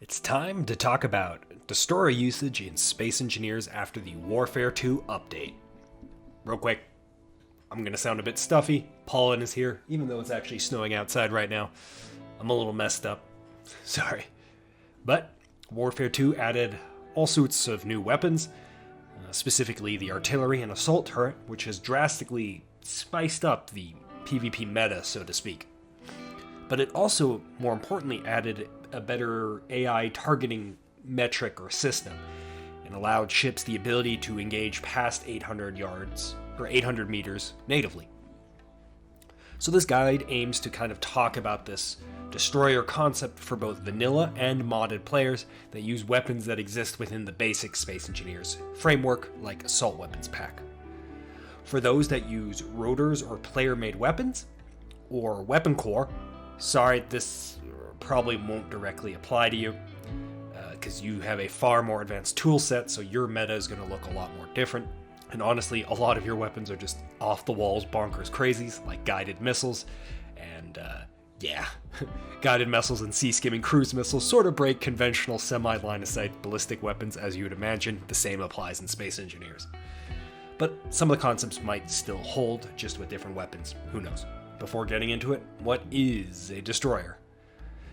It's time to talk about destroyer usage in Space Engineers after the Warfare 2 update. Real quick, I'm going to sound a bit stuffy. Pollen is here, even though it's actually snowing outside right now. I'm a little messed up. Sorry. But Warfare 2 added all sorts of new weapons, specifically the artillery and assault turret, which has drastically spiced up the PvP meta, so to speak. But it also, more importantly, added a better AI targeting metric or system and allowed ships the ability to engage past 800 yards or 800 meters natively. So this guide aims to kind of talk about this destroyer concept for both vanilla and modded players that use weapons that exist within the basic Space Engineers framework, like Assault Weapons Pack. For those that use rotors or player-made weapons, or Weapon Core, sorry, this probably won't directly apply to you, because you have a far more advanced tool set, so your meta is going to look a lot more different. And honestly, a lot of your weapons are just off-the-walls bonkers crazies, like guided missiles, and guided missiles and sea-skimming cruise missiles sort of break conventional semi-line-of-sight ballistic weapons, as you would imagine. The same applies in Space Engineers. But some of the concepts might still hold, just with different weapons. Who knows? Before getting into it, what is a destroyer?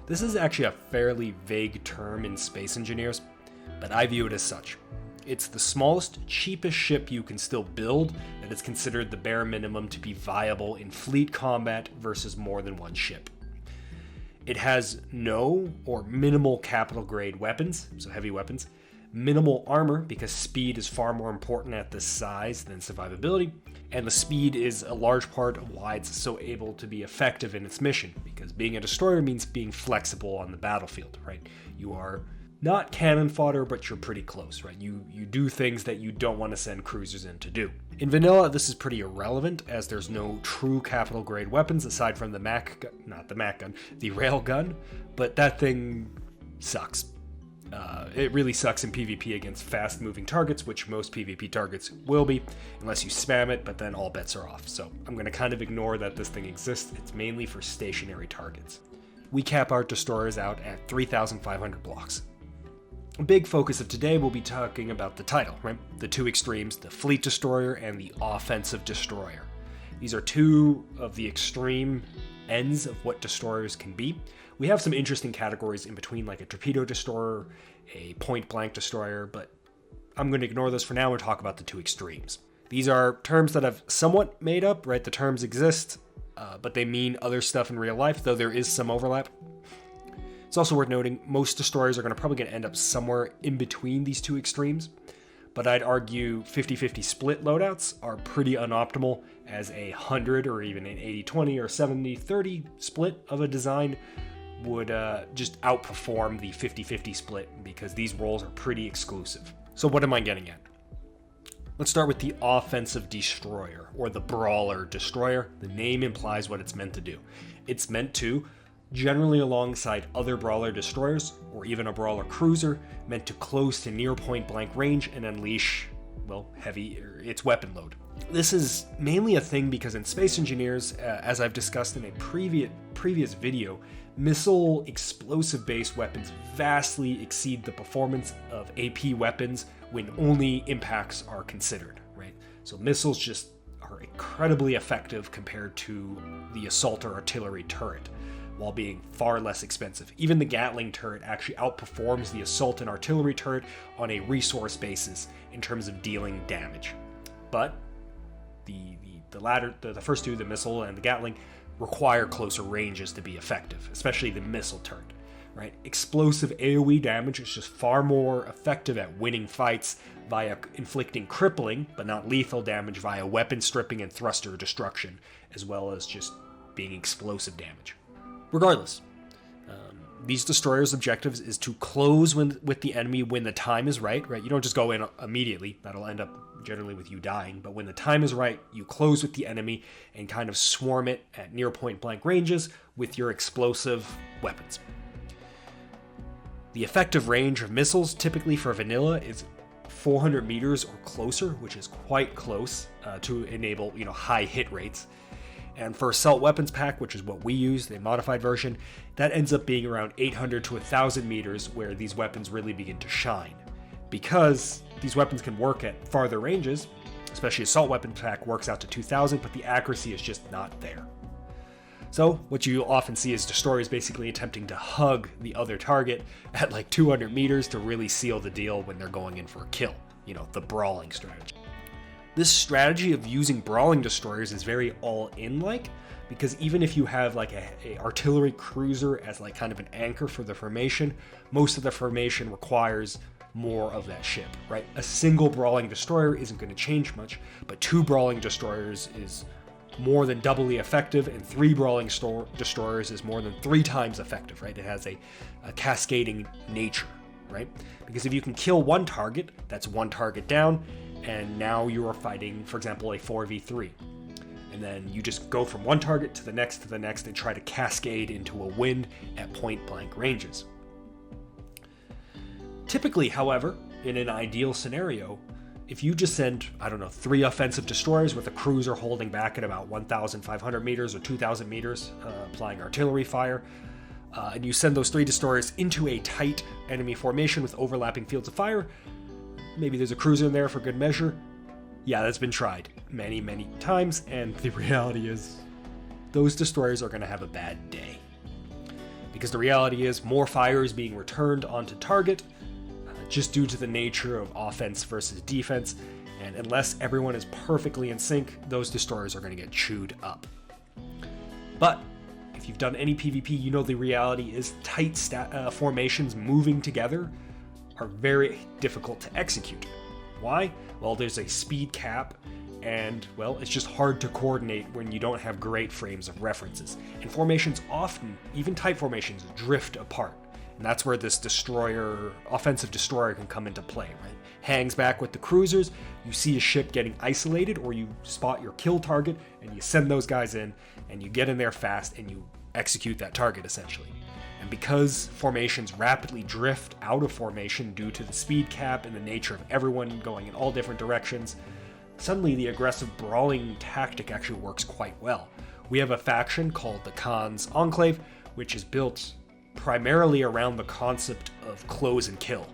This is actually a fairly vague term in Space Engineers, but I view it as such. It's the smallest, cheapest ship you can still build that is considered the bare minimum to be viable in fleet combat versus more than one ship. It has no or minimal capital grade weapons, so heavy weapons, minimal armor because speed is far more important at this size than survivability, and the speed is a large part of why it's so able to be effective in its mission, because being a destroyer means being flexible on the battlefield, right? You are not cannon fodder, but you're pretty close, right? You do things that you don't want to send cruisers in to do. In vanilla, this is pretty irrelevant, as there's no true capital grade weapons aside from the the rail gun, but that thing sucks. It really sucks in PvP against fast-moving targets, which most PvP targets will be, unless you spam it, but then all bets are off. So I'm going to kind of ignore that this thing exists. It's mainly for stationary targets. We cap our destroyers out at 3,500 blocks. A big focus of today will be talking about the title, right? The two extremes, the fleet destroyer and the offensive destroyer. These are two of the extreme ends of what destroyers can be. We have some interesting categories in between, like a torpedo destroyer, a point-blank destroyer, but I'm going to ignore those for now and talk about the two extremes. These are terms that I've somewhat made up, right? The terms exist, but they mean other stuff in real life, though there is some overlap. It's also worth noting, most destroyers are probably going to end up somewhere in between these two extremes, but I'd argue 50-50 split loadouts are pretty unoptimal, as a 100 or even an 80-20 or 70-30 split of a design would just outperform the 50-50 split, because these roles are pretty exclusive. So what am I getting at? Let's start with the offensive destroyer, or the brawler destroyer. The name implies what it's meant to do. It's meant to, generally alongside other brawler destroyers, or even a brawler cruiser, meant to close to near point blank range and unleash, its weapon load. This is mainly a thing because in Space Engineers, as I've discussed in a previous video, missile explosive-based weapons vastly exceed the performance of AP weapons when only impacts are considered, right? So missiles just are incredibly effective compared to the assault or artillery turret, while being far less expensive. Even the Gatling turret actually outperforms the assault and artillery turret on a resource basis in terms of dealing damage. But the first two, the missile and the Gatling, require closer ranges to be effective, especially the missile turret, right? Explosive AoE damage is just far more effective at winning fights via inflicting crippling, but not lethal damage via weapon stripping and thruster destruction, as well as just being explosive damage. Regardless, these destroyers' objectives is to close with the enemy when the time is right? You don't just go in immediately. That'll end up generally with you dying. But when the time is right, you close with the enemy and kind of swarm it at near point blank ranges with your explosive weapons. The effective range of missiles, typically for vanilla, is 400 meters or closer, which is quite close to enable high hit rates. And for assault weapons pack, which is what we use, the modified version, that ends up being around 800 to 1,000 meters where these weapons really begin to shine. Because these weapons can work at farther ranges, especially assault weapon pack works out to 2,000, but the accuracy is just not there. So what you often see is destroyers basically attempting to hug the other target at like 200 meters to really seal the deal when they're going in for a kill. The brawling strategy. This strategy of using brawling destroyers is very all-in-like, because even if you have like a artillery cruiser as like kind of an anchor for the formation, most of the formation requires more of that ship, right? A single brawling destroyer isn't going to change much, but 2 brawling destroyers is more than doubly effective, and 3 brawling destroyers is more than 3 times effective, right? It has a cascading nature, right? Because if you can kill one target, that's one target down, and now you are fighting, for example, a 4v3. And then you just go from one target to the next, and try to cascade into a win at point-blank ranges. Typically, however, in an ideal scenario, if you just send, 3 offensive destroyers with a cruiser holding back at about 1,500 meters or 2,000 meters, applying artillery fire, and you send those 3 destroyers into a tight enemy formation with overlapping fields of fire, maybe there's a cruiser in there for good measure. Yeah, that's been tried many, many times, and the reality is those destroyers are going to have a bad day. Because the reality is more fire is being returned onto target, just due to the nature of offense versus defense, and unless everyone is perfectly in sync, those destroyers are going to get chewed up. But if you've done any PvP, you know the reality is tight formations moving together are very difficult to execute. Why? Well, there's a speed cap, and, well, it's just hard to coordinate when you don't have great frames of references. And formations often, even tight formations, drift apart. And that's where this offensive destroyer can come into play, right? Hangs back with the cruisers, you see a ship getting isolated, or you spot your kill target, and you send those guys in, and you get in there fast, and you execute that target, essentially. And because formations rapidly drift out of formation due to the speed cap and the nature of everyone going in all different directions, suddenly the aggressive brawling tactic actually works quite well. We have a faction called the Khan's Enclave, which is built primarily around the concept of close and kill.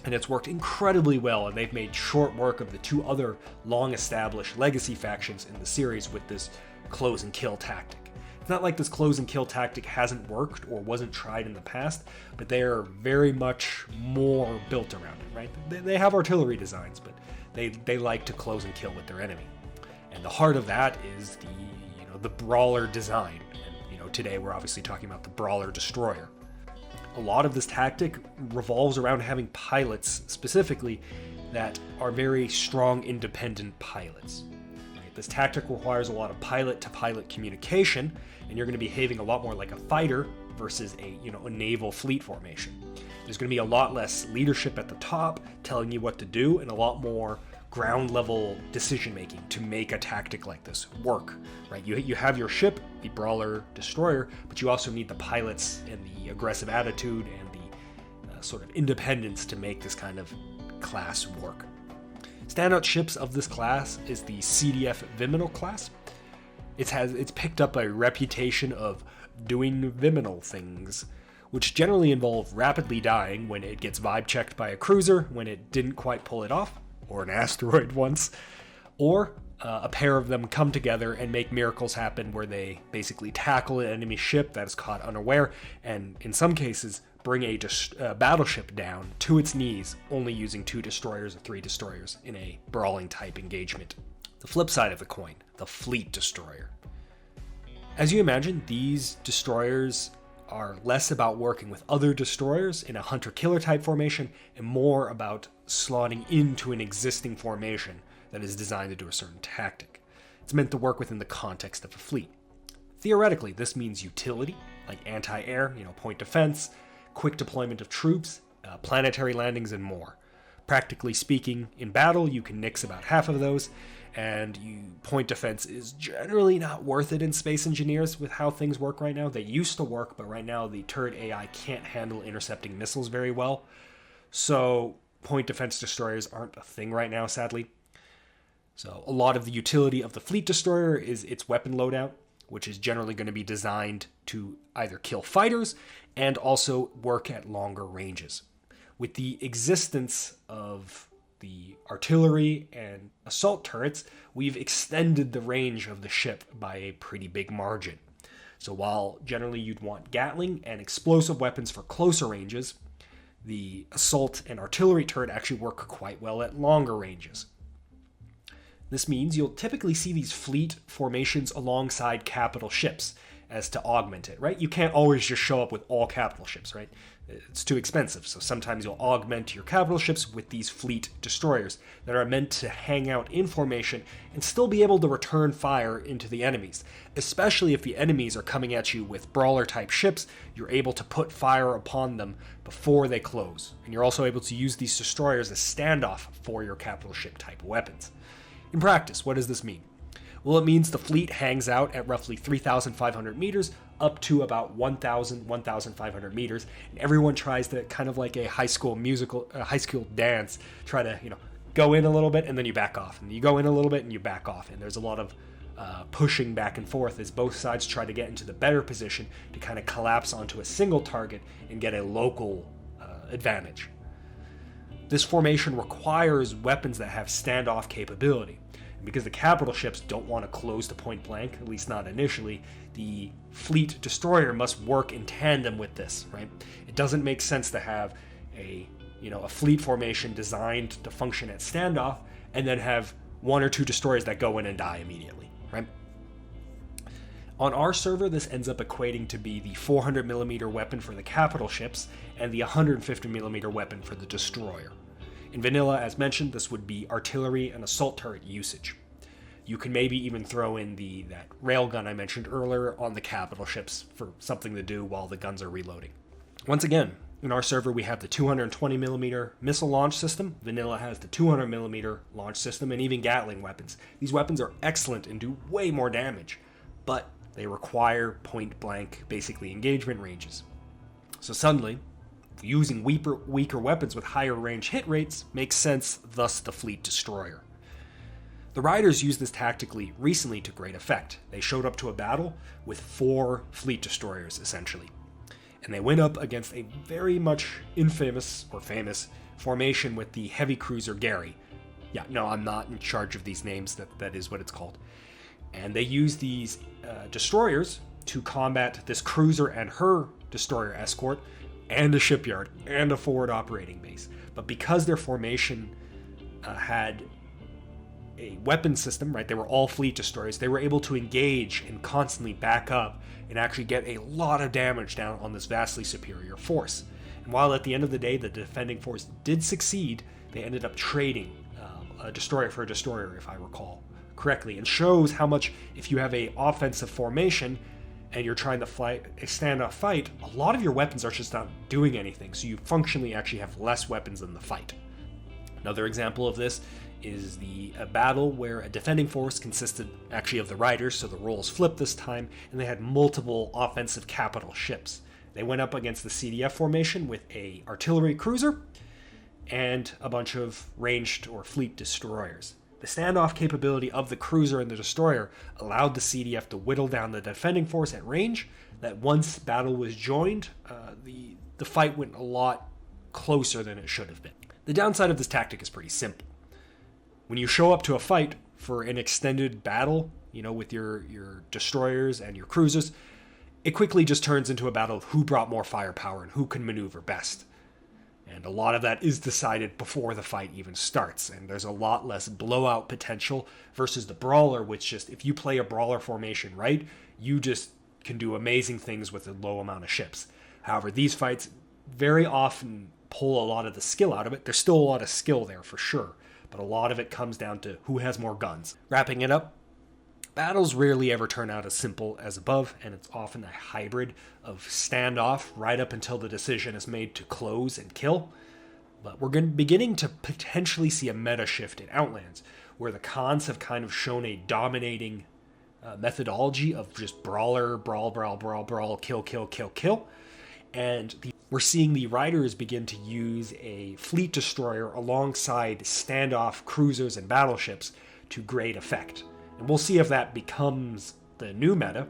And it's worked incredibly well, and they've made short work of the 2 other long-established legacy factions in the series with this close and kill tactic. It's not like this close and kill tactic hasn't worked or wasn't tried in the past, but they are very much more built around it, right? They have artillery designs, but they like to close and kill with their enemy. And the heart of that is the brawler design. And today we're obviously talking about the brawler destroyer. A lot of this tactic revolves around having pilots specifically that are very strong independent pilots. This tactic requires a lot of pilot-to-pilot communication, and you're going to be behaving a lot more like a fighter versus a naval fleet formation. There's going to be a lot less leadership at the top telling you what to do, and a lot more ground-level decision-making to make a tactic like this work. Right? You have your ship, the brawler destroyer, but you also need the pilots and the aggressive attitude and the sort of independence to make this kind of class work. Standout ships of this class is the CDF Viminal class. It's picked up a reputation of doing Viminal things, which generally involve rapidly dying when it gets vibe checked by a cruiser when it didn't quite pull it off, or an asteroid once, or a pair of them come together and make miracles happen where they basically tackle an enemy ship that is caught unaware, and in some cases bring a battleship down to its knees, only using 2 destroyers or 3 destroyers in a brawling type engagement. The flip side of the coin, the fleet destroyer. As you imagine, these destroyers are less about working with other destroyers in a hunter-killer type formation and more about slotting into an existing formation that is designed to do a certain tactic. It's meant to work within the context of a fleet. Theoretically, this means utility, like anti-air, point defense, quick deployment of troops, planetary landings, and more. Practically speaking, in battle, you can nix about half of those, and point defense is generally not worth it in Space Engineers with how things work right now. They used to work, but right now the turret AI can't handle intercepting missiles very well. So point defense destroyers aren't a thing right now, sadly. So a lot of the utility of the fleet destroyer is its weapon loadout. which is generally going to be designed to either kill fighters and also work at longer ranges. With the existence of the artillery and assault turrets, we've extended the range of the ship by a pretty big margin. So while generally you'd want Gatling and explosive weapons for closer ranges, the assault and artillery turret actually work quite well at longer ranges. This means you'll typically see these fleet formations alongside capital ships as to augment it, right? You can't always just show up with all capital ships, right? It's too expensive. So sometimes you'll augment your capital ships with these fleet destroyers that are meant to hang out in formation and still be able to return fire into the enemies. Especially if the enemies are coming at you with brawler type ships, you're able to put fire upon them before they close. And you're also able to use these destroyers as standoff for your capital ship type weapons. In practice, what does this mean? Well, it means the fleet hangs out at roughly 3,500 meters up to about 1,000, 1,500 meters, and everyone tries to, kind of like a high school dance, try to, go in a little bit and then you back off, and you go in a little bit and you back off, and there's a lot of pushing back and forth as both sides try to get into the better position to kind of collapse onto a single target and get a local advantage. This formation requires weapons that have standoff capability. And because the capital ships don't want to close to point blank, at least not initially, the fleet destroyer must work in tandem with this, right? It doesn't make sense to have a fleet formation designed to function at standoff and then have one or two destroyers that go in and die immediately, right? On our server, this ends up equating to be the 400mm weapon for the capital ships and the 150mm weapon for the destroyer. In vanilla, as mentioned, this would be artillery and assault turret usage. You can maybe even throw in that railgun I mentioned earlier on the capital ships for something to do while the guns are reloading. Once again, in our server we have the 220mm missile launch system, vanilla has the 200mm launch system, and even Gatling weapons. These weapons are excellent and do way more damage, but they require point-blank, basically engagement ranges. So suddenly, using weaker weapons with higher range hit rates makes sense, thus the fleet destroyer. The Riders used this tactically recently to great effect. They showed up to a battle with 4 fleet destroyers, essentially. And they went up against a very much famous formation with the heavy cruiser Gary. Yeah, no, I'm not in charge of these names, that is what it's called. And they used these destroyers to combat this cruiser and her destroyer escort, and a shipyard, and a forward operating base. But because their formation had a weapon system, right, they were all fleet destroyers, they were able to engage and constantly back up and actually get a lot of damage down on this vastly superior force. And while at the end of the day the defending force did succeed, they ended up trading a destroyer for a destroyer, if I recall correctly, and shows how much, if you have a offensive formation and you're trying to fight a standoff fight, a lot of your weapons are just not doing anything, so you functionally actually have less weapons in the fight. Another example of this is a battle where a defending force consisted actually of the Riders, so the roles flipped this time, and they had multiple offensive capital ships. They went up against the CDF formation with a artillery cruiser and a bunch of ranged or fleet destroyers. The standoff capability of the cruiser and the destroyer allowed the CDF to whittle down the defending force at range, that once battle was joined, the fight went a lot closer than it should have been. The downside of this tactic is pretty simple. When you show up to a fight for an extended battle, with your destroyers and your cruisers, it quickly just turns into a battle of who brought more firepower and who can maneuver best. And a lot of that is decided before the fight even starts, and there's a lot less blowout potential versus the brawler, which just, if you play a brawler formation right, you just can do amazing things with a low amount of ships. However, these fights very often pull a lot of the skill out of it. There's still a lot of skill there for sure, but a lot of it comes down to who has more guns. Wrapping it up, battles rarely ever turn out as simple as above, and it's often a hybrid of standoff right up until the decision is made to close and kill. But we're beginning to potentially see a meta shift in Outlands, where the cons have kind of shown a dominating methodology of just brawler, brawl, kill. And we're seeing the Riders begin to use a fleet destroyer alongside standoff cruisers and battleships to great effect. And we'll see if that becomes the new meta,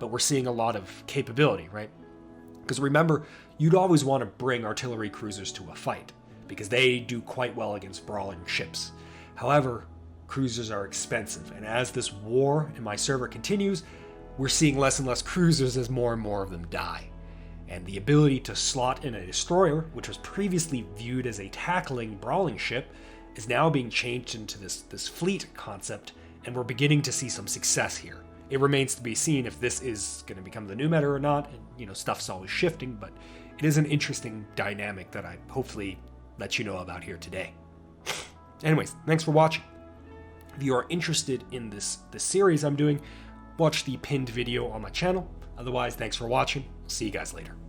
but we're seeing a lot of capability, right? Because remember, you'd always want to bring artillery cruisers to a fight, because they do quite well against brawling ships. However, cruisers are expensive, and as this war in my server continues, we're seeing less and less cruisers as more and more of them die. And the ability to slot in a destroyer, which was previously viewed as a tackling brawling ship, is now being changed into this fleet concept, and we're beginning to see some success here. It remains to be seen if this is going to become the new meta or not, and stuff's always shifting, but it is an interesting dynamic that I hopefully let you know about here today. Anyways, thanks for watching. If you are interested in this series I'm doing, watch the pinned video on my channel. Otherwise, thanks for watching. I'll see you guys later.